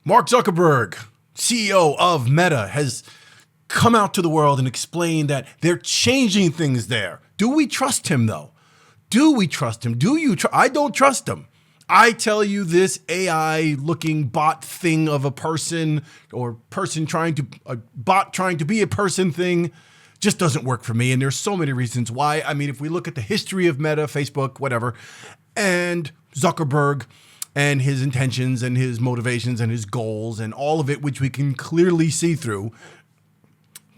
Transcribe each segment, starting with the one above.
Mark Zuckerberg, CEO of Meta, has come out to the world and explained that they're changing things there. Do we trust him, though? Do we trust him? Do you? I don't trust him. I tell you, this AI-looking bot thing of a person, or a bot trying to be a person thing, just doesn't work for me. And there's so many reasons why. I mean, if we look at the history of Meta, Facebook, whatever, and Zuckerberg and his intentions and his motivations and his goals and all of it, which we can clearly see through,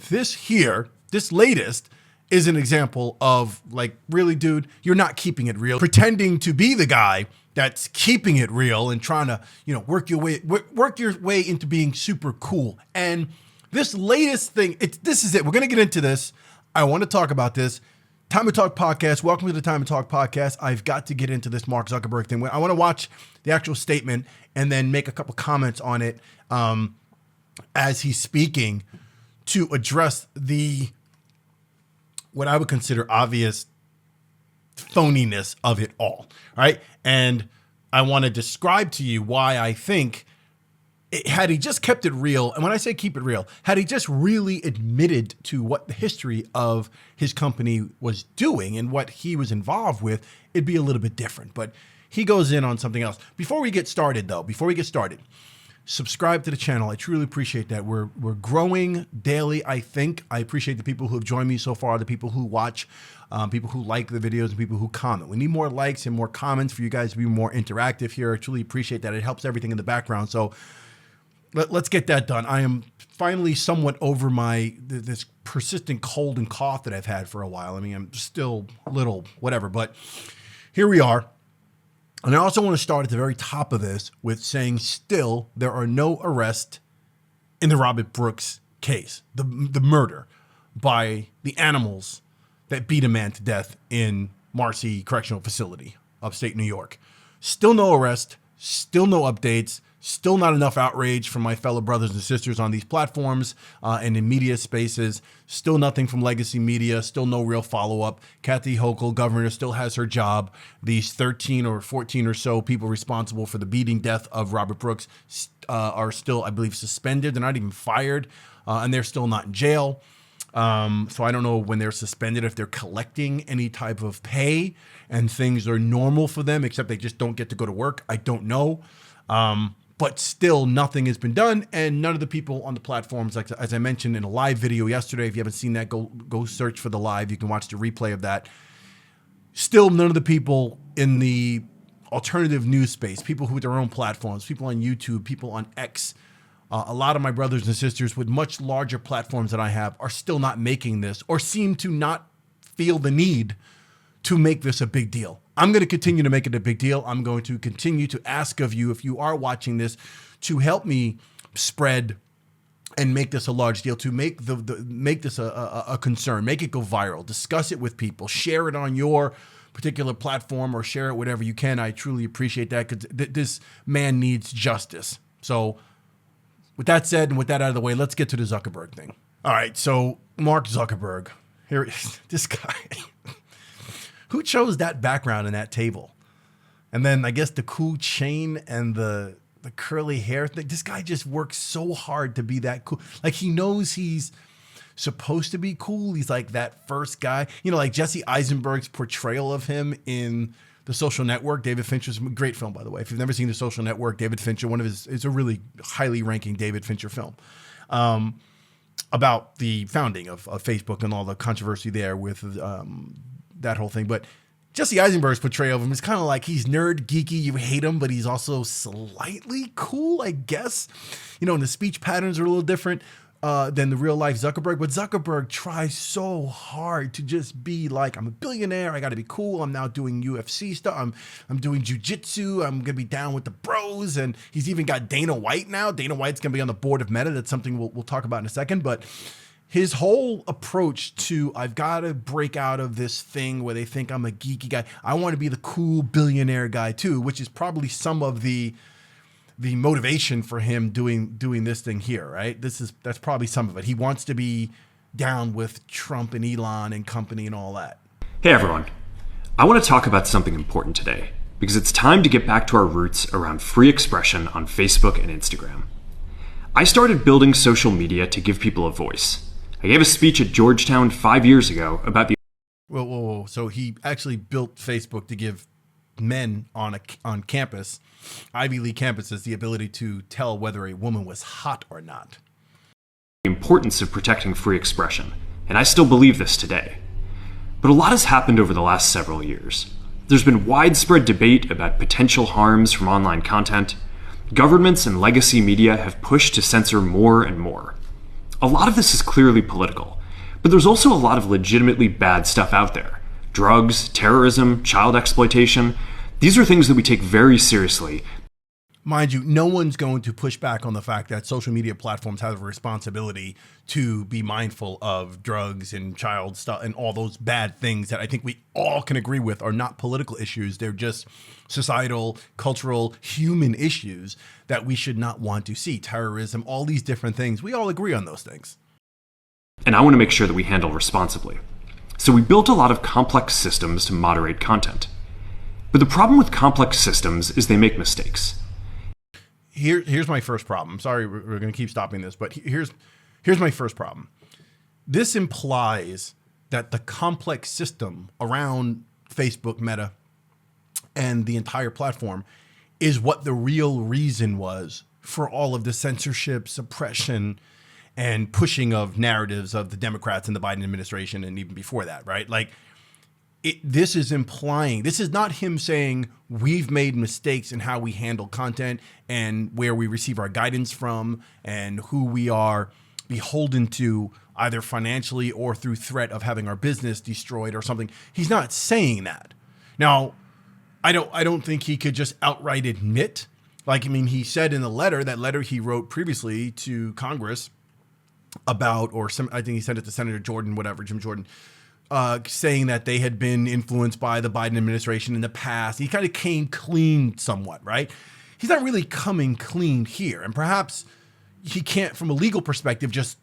this latest is an example of, like, really, dude, you're not keeping it real. Pretending to be the guy that's keeping it real and trying to, work your way into being super cool. And this latest thing, this is it. We're going to get into this. I want to talk about this. Time to Talk podcast. Welcome to the Time to Talk podcast. I've got to get into this Mark Zuckerberg thing. I want to watch the actual statement and then make a couple comments on it as he's speaking to address what I would consider obvious phoniness of it all. Right. And I want to describe to you why I think had he just kept it real, and when I say keep it real, had he just really admitted to what the history of his company was doing and what he was involved with, it'd be a little bit different. But he goes in on something else. Before we get started, subscribe to the channel. I truly appreciate that. We're growing daily, I think. I appreciate the people who have joined me so far, the people who watch, people who like the videos, and people who comment. We need more likes and more comments for you guys to be more interactive here. I truly appreciate that. It helps everything in the background. So let's get that done. I am finally somewhat over this persistent cold and cough that I've had for a while. I mean, I'm still a little whatever, but here we are. And I also want to start at the very top of this with saying still there are no arrests in the Robert Brooks case, the murder by the animals that beat a man to death in Marcy Correctional Facility, upstate New York. Still no arrest, still no updates, still not enough outrage from my fellow brothers and sisters on these platforms and in media spaces. Still nothing from legacy media. Still no real follow-up. Kathy Hochul, governor, still has her job. These 13 or 14 or so people responsible for the beating death of Robert Brooks are still, I believe, suspended. They're not even fired, and they're still not in jail. So I don't know when they're suspended, if they're collecting any type of pay and things are normal for them, except they just don't get to go to work. I don't know. But still nothing has been done, and none of the people on the platforms, like as I mentioned in a live video yesterday, if you haven't seen that, go search for the live. You can watch the replay of that. Still none of the people in the alternative news space, people who with their own platforms, people on YouTube, people on X, a lot of my brothers and sisters with much larger platforms than I have are still not making this, or seem to not feel the need to make this a big deal. I'm going to continue to make it a big deal. I'm going to continue to ask of you, if you are watching this, to help me spread and make this a large deal, to make this a concern, make it go viral, discuss it with people, share it on your particular platform, or share it whatever you can. I truly appreciate that, because this man needs justice. So with that said, and with that out of the way, let's get to the Zuckerberg thing. All right, so Mark Zuckerberg, here is this guy. Who chose that background in that table? And then I guess the cool chain and the curly hair thing. This guy just works so hard to be that cool. Like, he knows he's supposed to be cool. He's like that first guy. Like Jesse Eisenberg's portrayal of him in The Social Network. David Fincher's a great film, by the way. If you've never seen The Social Network, David Fincher, it's a really highly ranking David Fincher film. About the founding of Facebook and all the controversy there with that whole thing. But Jesse Eisenberg's portrayal of him is kind of like, he's nerd, geeky, you hate him, but he's also slightly cool, I guess. And the speech patterns are a little different than the real life Zuckerberg. But Zuckerberg tries so hard to just be like, I'm a billionaire, I got to be cool, I'm now doing UFC stuff, I'm doing jujitsu, I'm going to be down with the bros, and he's even got Dana White now. Dana White's going to be on the board of Meta. That's something we'll talk about in a second. But his whole approach to, I've got to break out of this thing where they think I'm a geeky guy. I want to be the cool billionaire guy too, which is probably some of the motivation for him doing this thing here, right? That's probably some of it. He wants to be down with Trump and Elon and company and all that. Hey everyone. I want to talk about something important today, because it's time to get back to our roots around free expression on Facebook and Instagram. I started building social media to give people a voice. I gave a speech at Georgetown 5 years ago about the Whoa. So he actually built Facebook to give men on campus, Ivy League campuses, the ability to tell whether a woman was hot or not. importance of protecting free expression, and I still believe this today. But a lot has happened over the last several years. There's been widespread debate about potential harms from online content. Governments and legacy media have pushed to censor more and more. A lot of this is clearly political, but there's also a lot of legitimately bad stuff out there. Drugs, terrorism, child exploitation. These are things that we take very seriously. Mind you, no one's going to push back on the fact that social media platforms have a responsibility to be mindful of drugs and child stuff and all those bad things that I think we all can agree with are not political issues. They're just societal, cultural, human issues that we should not want to see. Terrorism, all these different things. We all agree on those things. And I want to make sure that we handle responsibly. So we built a lot of complex systems to moderate content. But the problem with complex systems is they make mistakes. Here's my first problem. I'm sorry, we're going to keep stopping this, but here's my first problem. This implies that the complex system around Facebook, Meta, and the entire platform is what the real reason was for all of the censorship, suppression, and pushing of narratives of the Democrats and the Biden administration, and even before that, right? Like, this is implying, this is not him saying we've made mistakes in how we handle content and where we receive our guidance from and who we are beholden to either financially or through threat of having our business destroyed or something. He's not saying that. Now, I don't think he could just outright admit, like, I mean, he said in the letter, that letter he wrote previously to Congress about, or some, I think he sent it to Senator Jordan, whatever, Jim Jordan, saying that they had been influenced by the Biden administration in the past. He kind of came clean somewhat, right? He's not really coming clean here. And perhaps he can't, from a legal perspective, just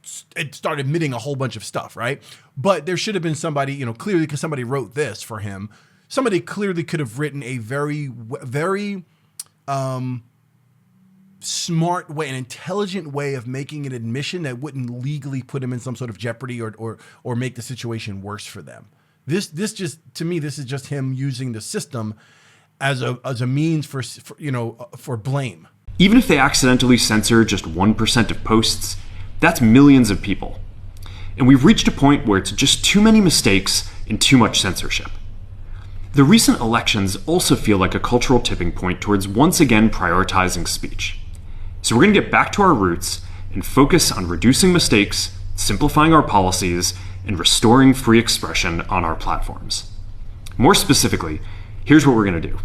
start admitting a whole bunch of stuff, right? But there should have been somebody, clearly, because somebody wrote this for him, somebody clearly could have written a very, very smart way, an intelligent way of making an admission that wouldn't legally put him in some sort of jeopardy or make the situation worse for them. This just, to me, this is just him using the system as a means for blame. Even if they accidentally censor just 1% of posts, that's millions of people. And we've reached a point where it's just too many mistakes and too much censorship. The recent elections also feel like a cultural tipping point towards once again prioritizing speech. So we're going to get back to our roots and focus on reducing mistakes, simplifying our policies, and restoring free expression on our platforms. More specifically, here's what we're going to do.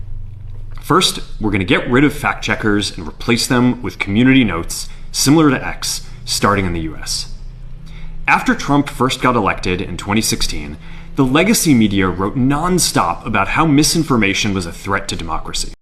First, we're going to get rid of fact checkers and replace them with community notes similar to X, starting in the US. After Trump first got elected in 2016, the legacy media wrote nonstop about how misinformation was a threat to democracy.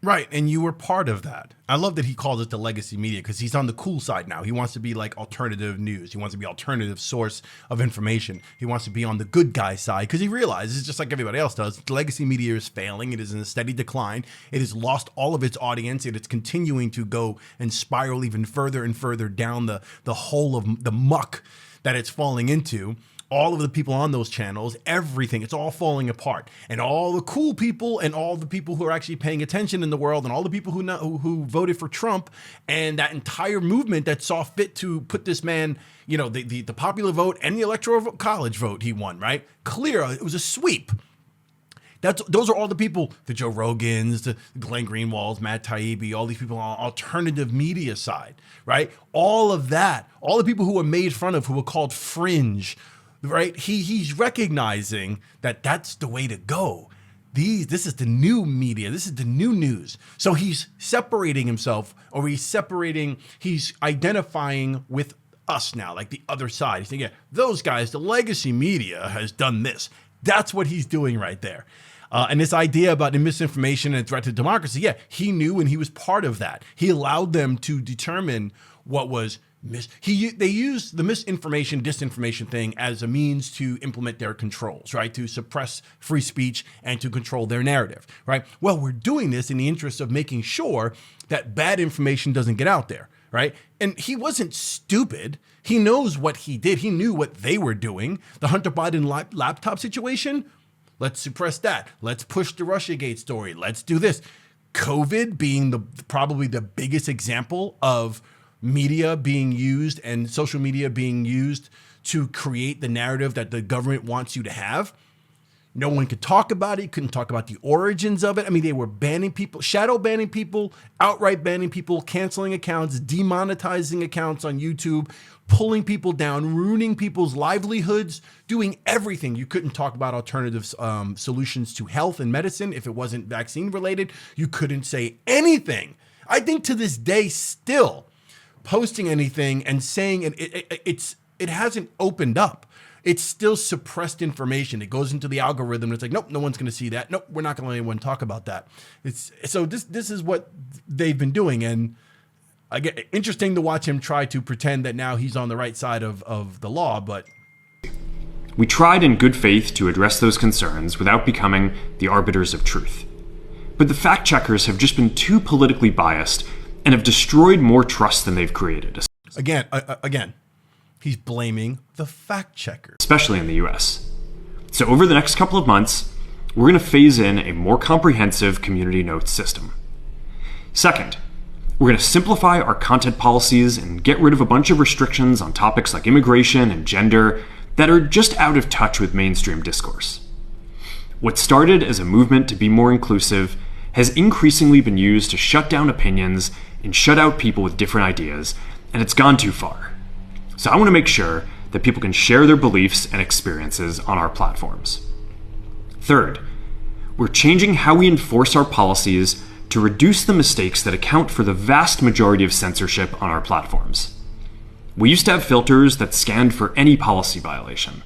Right, and you were part of that. I love that he calls it the legacy media because he's on the cool side now. He wants to be like alternative news. He wants to be alternative source of information. He wants to be on the good guy side because he realizes, just like everybody else does, the legacy media is failing. It is in a steady decline. It has lost all of its audience. It's continuing to go and spiral even further and further down the hole of the muck that it's falling into. All of the people on those channels, everything, it's all falling apart. And all the cool people and all the people who are actually paying attention in the world and all the people who voted for Trump and that entire movement that saw fit to put this man, the popular vote and the electoral college vote he won, right? Clear, it was a sweep. Those are all the people, the Joe Rogans, the Glenn Greenwalds, Matt Taibbi, all these people on alternative media side, right? All of that, all the people who were made fun of, who were called fringe, right? He's recognizing that that's the way to go. This is the new media. This is the new news. So he's separating himself, or he's identifying with us now, like the other side. He's saying, yeah, those guys, the legacy media has done this. That's what he's doing right there. And this idea about the misinformation and threat to democracy, yeah, he knew and he was part of that. He allowed them to determine what was they used the misinformation, disinformation thing as a means to implement their controls, right? To suppress free speech and to control their narrative, right? Well, we're doing this in the interest of making sure that bad information doesn't get out there. right? And he wasn't stupid. He knows what he did. He knew what they were doing. The Hunter Biden laptop situation, let's suppress that. Let's push the Russiagate story. Let's do this. COVID being probably the biggest example of media being used and social media being used to create the narrative that the government wants you to have. No one could talk about it. Couldn't talk about the origins of it. I mean, they were banning people, shadow banning people, outright banning people, canceling accounts, demonetizing accounts on YouTube, pulling people down, ruining people's livelihoods, doing everything. You couldn't talk about alternative solutions to health and medicine if it wasn't vaccine related. You couldn't say anything. I think to this day, still posting anything and saying it hasn't opened up. It's still suppressed information. It goes into the algorithm. It's like, nope, no one's going to see that. Nope, we're not going to let anyone talk about that. So this is what they've been doing. And again, interesting to watch him try to pretend that now he's on the right side of the law. But we tried in good faith to address those concerns without becoming the arbiters of truth. But the fact checkers have just been too politically biased and have destroyed more trust than they've created. Again, he's blaming the fact checkers, especially in the US. So over the next couple of months, we're going to phase in a more comprehensive community notes system. Second, we're going to simplify our content policies and get rid of a bunch of restrictions on topics like immigration and gender that are just out of touch with mainstream discourse. What started as a movement to be more inclusive has increasingly been used to shut down opinions and shut out people with different ideas, and it's gone too far. So I want to make sure that people can share their beliefs and experiences on our platforms. Third, we're changing how we enforce our policies to reduce the mistakes that account for the vast majority of censorship on our platforms. We used to have filters that scanned for any policy violation.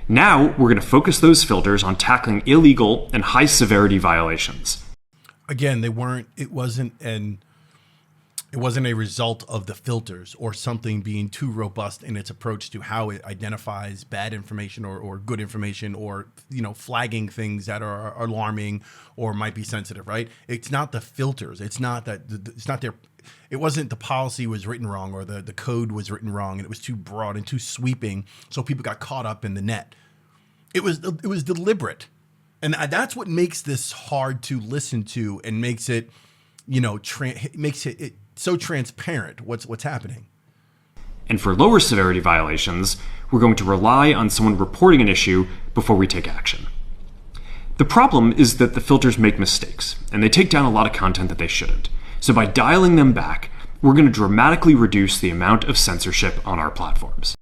Now we're going to focus those filters on tackling illegal and high severity violations. Again, it wasn't a result of the filters or something being too robust in its approach to how it identifies bad information or good information, or, flagging things that are alarming or might be sensitive, right? It's not the filters. It wasn't the policy was written wrong or the code was written wrong and it was too broad and too sweeping, so people got caught up in the net. It was deliberate. And that's what makes this hard to listen to and makes it, makes it so transparent what's happening. And for lower severity violations, we're going to rely on someone reporting an issue before we take action. The problem is that the filters make mistakes, and they take down a lot of content that they shouldn't. So by dialing them back, we're going to dramatically reduce the amount of censorship on our platforms.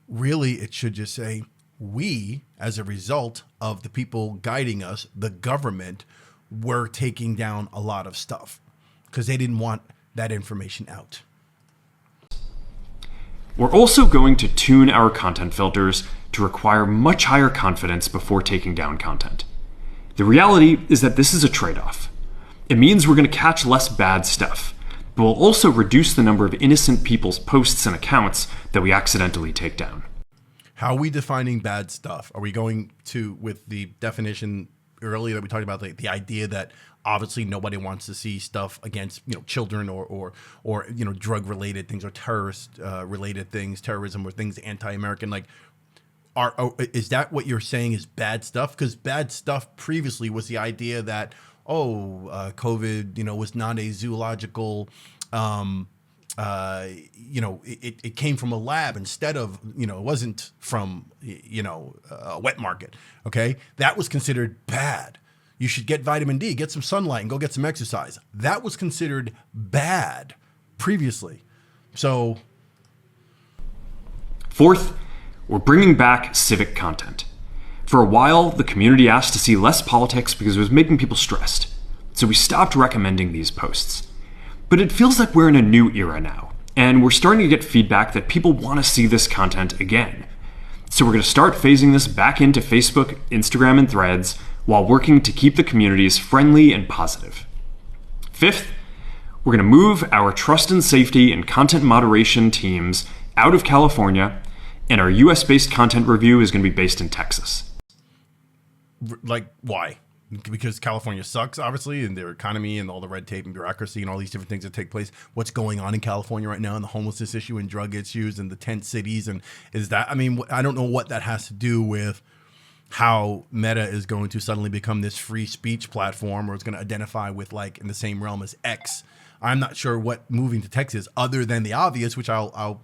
Really, it should just say, we, as a result of the people guiding us, the government, were taking down a lot of stuff because they didn't want that information out. We're also going to tune our content filters to require much higher confidence before taking down content. The reality is that this is a trade-off. It means we're going to catch less bad stuff, but we'll also reduce the number of innocent people's posts and accounts that we accidentally take down. How are we defining bad stuff? Are we going to, with the definition earlier that we talked about, the idea that obviously nobody wants to see stuff against children or drug related things or terrorist related things, terrorism or things anti-American? Is that what you're saying is bad stuff? Because bad stuff previously was the idea that COVID was not a zoological. It came from a lab instead of, it wasn't from, a wet market. Okay. That was considered bad. You should get vitamin D, get some sunlight and go get some exercise. That was considered bad previously. So. Fourth, we're bringing back civic content. For a while, the community asked to see less politics because it was making people stressed. So we stopped recommending these posts. But it feels like we're in a new era now, and we're starting to get feedback that people want to see this content again. So we're going to start phasing this back into Facebook, Instagram, and Threads while working to keep the communities friendly and positive. Fifth, we're going to move our trust and safety and content moderation teams out of California, and our US-based content review is going to be based in Texas. Like, why? because California sucks, obviously, and their economy and all the red tape and bureaucracy and all these different things that take place. What's going on in California right now and the homelessness issue and drug issues and the tent cities. And is that, I mean, I don't know what that has to do with how Meta is going to suddenly become this free speech platform, or it's going to identify with like in the same realm as X. I'm not sure what moving to Texas, other than the obvious, which I'll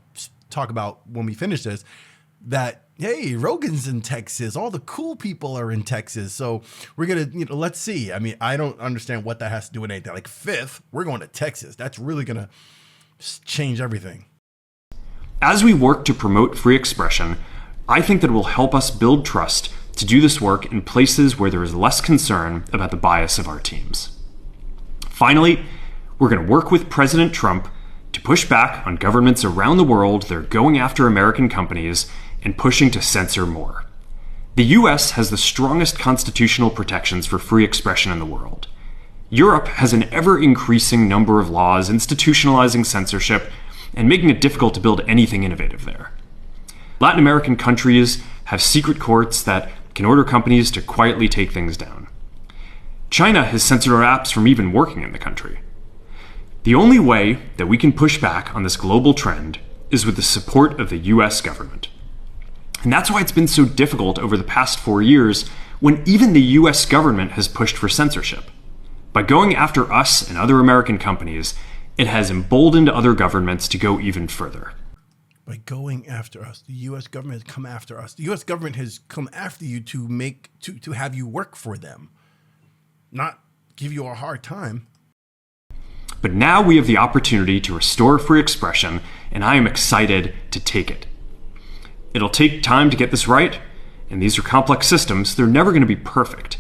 talk about when we finish this, that, hey, Rogan's in Texas. All the cool people are in Texas. So we're going to, let's see. I mean, I don't understand what that has to do with anything. Like, fifth, we're going to Texas. That's really going to change everything. As we work to promote free expression, I think that it will help us build trust to do this work in places where there is less concern about the bias of our teams. Finally, we're going to work with President Trump to push back on governments around the world that are going after American companies and pushing to censor more. The US has the strongest constitutional protections for free expression in the world. Europe has an ever-increasing number of laws institutionalizing censorship and making it difficult to build anything innovative there. Latin American countries have secret courts that can order companies to quietly take things down. China has censored our apps from even working in the country. The only way that we can push back on this global trend is with the support of the US government. And that's why it's been so difficult over the past 4 years when even the US government has pushed for censorship. By going after us and other American companies, it has emboldened other governments to go even further. By going after us, the U.S. government has come after us. The U.S. government has come after you to have you work for them, not give you a hard time. But now we have the opportunity to restore free expression, and I am excited to take it. It'll take time to get this right, and these are complex systems. They're never going to be perfect.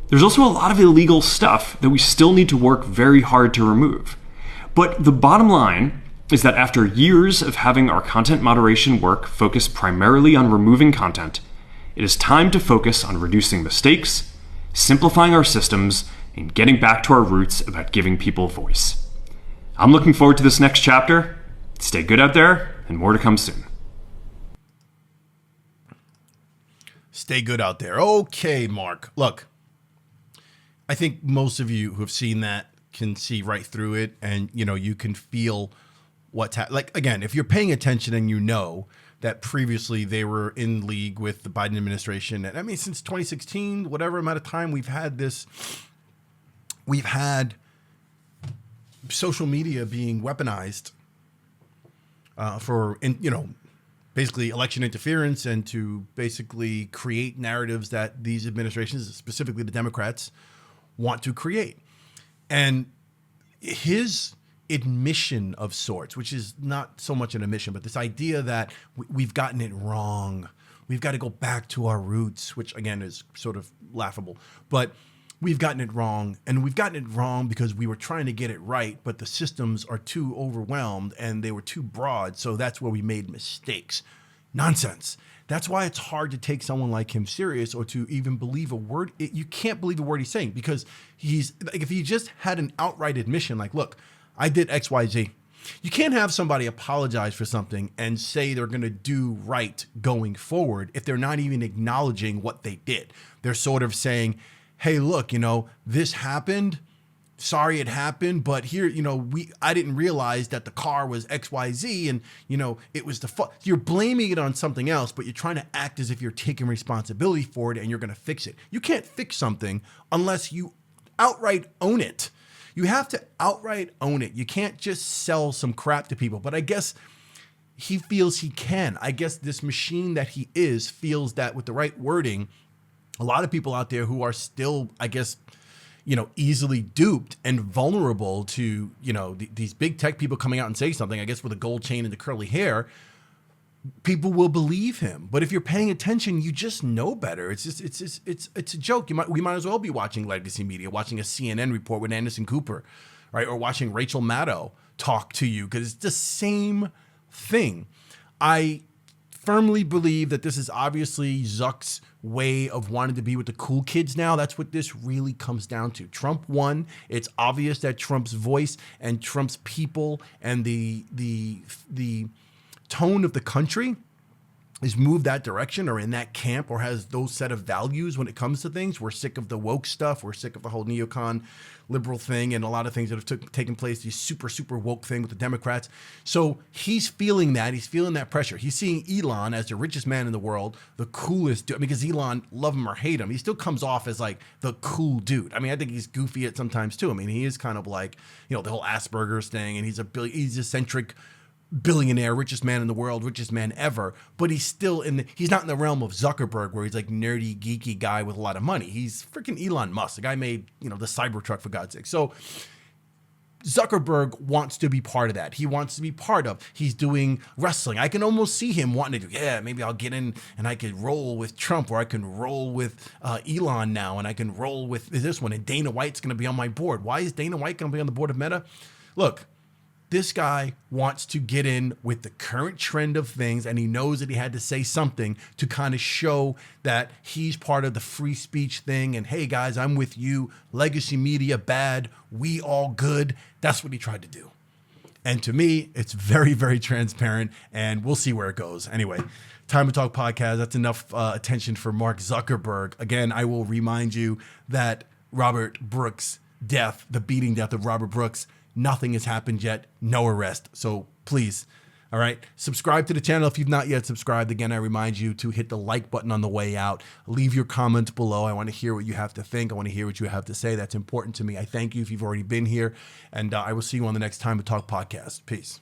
There's also a lot of illegal stuff that we still need to work very hard to remove. But the bottom line is that after years of having our content moderation work focus primarily on removing content, it is time to focus on reducing mistakes, simplifying our systems, and getting back to our roots about giving people voice. I'm looking forward to this next chapter. Stay good out there, and more to come soon. Stay good out there. Okay, Mark. Look, I think most of you who have seen that can see right through it, and you can feel what's like, again, if you're paying attention and you know that previously they were in league with the Biden administration. And I mean, since 2016, whatever amount of time we've had social media being weaponized for basically election interference and to basically create narratives that these administrations, specifically the Democrats, want to create. And his admission of sorts, which is not so much an admission, but this idea that we've gotten it wrong. We've got to go back to our roots, which again is sort of laughable, but we've gotten it wrong. And we've gotten it wrong because we were trying to get it right, but the systems are too overwhelmed and they were too broad. So that's where we made mistakes. Nonsense. That's why it's hard to take someone like him serious or to even believe a word. You can't believe a word he's saying, because he's like, if he just had an outright admission, like, look, I did X, Y, Z. You can't have somebody apologize for something and say they're going to do right going forward if they're not even acknowledging what they did. They're sort of saying, hey, look, this happened. Sorry it happened, but here, I didn't realize that the car was X, Y, Z, and, it was you're blaming it on something else, but you're trying to act as if you're taking responsibility for it and you're going to fix it. You can't fix something unless you outright own it. You have to outright own it. You can't just sell some crap to people. But I guess he feels he can. I guess this machine that he is feels that with the right wording, a lot of people out there who are still, I guess, easily duped and vulnerable to, these big tech people coming out and say something, I guess with a gold chain and the curly hair, people will believe him. But if you're paying attention, you just know better. It's a joke. We might as well be watching legacy media, watching a CNN report with Anderson Cooper, right? Or watching Rachel Maddow talk to you, because it's the same thing. I firmly believe that this is obviously Zuck's way of wanting to be with the cool kids now. That's what this really comes down to. Trump won. It's obvious that Trump's voice and Trump's people and the tone of the country is moved that direction or in that camp or has those set of values when it comes to things. We're sick of the woke stuff. We're sick of the whole neocon liberal thing and a lot of things that have taken place, the super woke thing with the Democrats. So he's feeling that. He's feeling that pressure. He's seeing Elon as the richest man in the world, the coolest dude. I mean, because Elon, love him or hate him, he still comes off as like the cool dude. I mean, I think he's goofy at sometimes too. I mean, he is kind of like, you know, the whole Asperger's thing, and he's eccentric billionaire, richest man in the world, richest man ever, but he's still he's not in the realm of Zuckerberg where he's like nerdy, geeky guy with a lot of money. He's freaking Elon Musk. The guy made, you know, the Cybertruck, for God's sake. So Zuckerberg wants to be part of that. He wants to be part of, he's doing wrestling. I can almost see him wanting to do, yeah, maybe I'll get in and I could roll with Trump, or I can roll with Elon now, and I can roll with this one, and Dana White's going to be on my board. Why is Dana White going to be on the board of Meta? Look, this guy wants to get in with the current trend of things, and he knows that he had to say something to kind of show that he's part of the free speech thing. And hey, guys, I'm with you. Legacy media bad. We all good. That's what he tried to do. And to me, it's very, very transparent, and we'll see where it goes. Anyway, Time to Talk podcast. That's enough attention for Mark Zuckerberg. Again, I will remind you that Robert Brooks' death, the beating death of Robert Brooks, nothing has happened yet. No arrest. So please, all right, subscribe to the channel if you've not yet subscribed. Again, I remind you to hit the like button on the way out. Leave your comments below. I want to hear what you have to think. I want to hear what you have to say. That's important to me. I thank you if you've already been here. And I will see you on the next Time to Talk podcast. Peace.